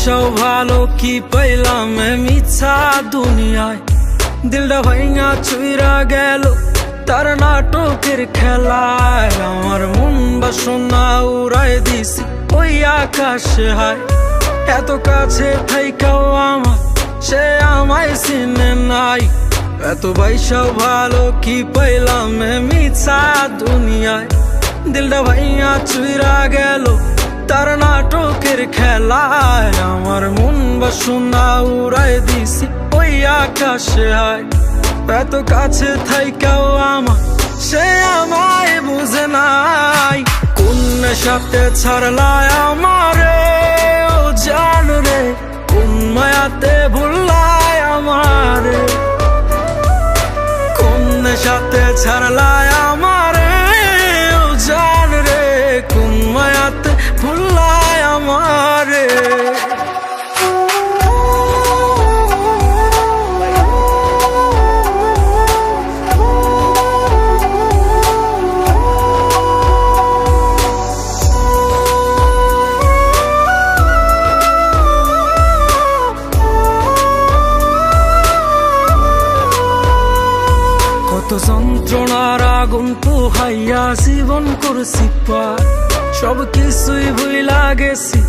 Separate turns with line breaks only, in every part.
বাইসাও ভালো কি পাইলাম মিছা দুনিয়ায়, দিলটা ভাইঙা চুইরা গেল তার নাটকের খেলায়। আমার মন বাসনা উড়াই দিছি ওই আকাশে হায়, এত কাছে থাইকাও আমার সে আমায় চিনে নাই। এত বাইসাও ভালো কি পাইলাম মিছা দুনিয়ায়, দিলটা ভাইঙা চুইরা গেল তার নাটকের খেলায়। আমার মন বাসনা উড়াই দিছি ওই আকাশে হায়, এত কাছে থাইকাও আমার সে আমায় বুঝে নাই। কোন নেশাতে ছাড়লায় আমারে ও জান রে, কোন মায়াতে ভুললায় আমারে, কোন নেশাতে ছাড়লায় আমারে ও জান রে, কোন মায়াতে ভুললায় আমারে। কত যন্ত্রণার আগুন পোহাইয়া জীবন করছি পার, সব কিছুই ভুইলা গেছি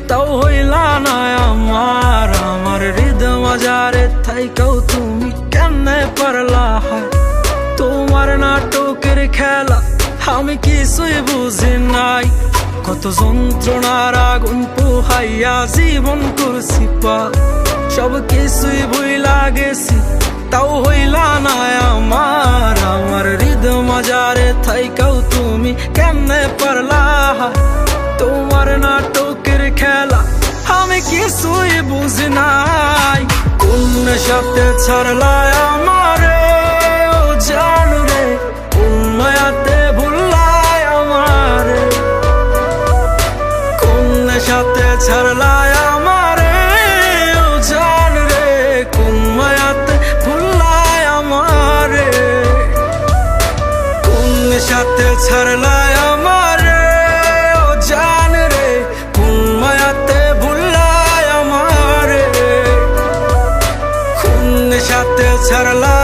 তাও হইলা না আমার। আমার হৃদয় মাজারে থাইকাও তুমি কেমনে পারলা হয়, তোমার নাটকের খেলা আমি কিছুই বুঝি নাই। কত যন্ত্রণার আগুন পোহাইয়া জীবন করছি পার, সব কিছুই ভুইলা গেছি তাও হইলা না আমার। আমার হৃদয় মাজারে থাইকাও তুমি কেমনে পারলা, তোমার নাটকের খেলা আমি কিছুই বুঝি নাই। কোন নেশাতে ছাড়লায় আমারে ও জান রে, কোন মায়াতে ভুললায় আমারে, কোন নেশাতে ছাড়লায় আমারে ও জান রে, কোন মায়াতে ভুললায় আমারে, কোন নেশাতে ছাড়লায় আমারে ও জান রে, কোন মায়াতে ভুললায় আমারে, কোন নেশাতে ছাড়লায়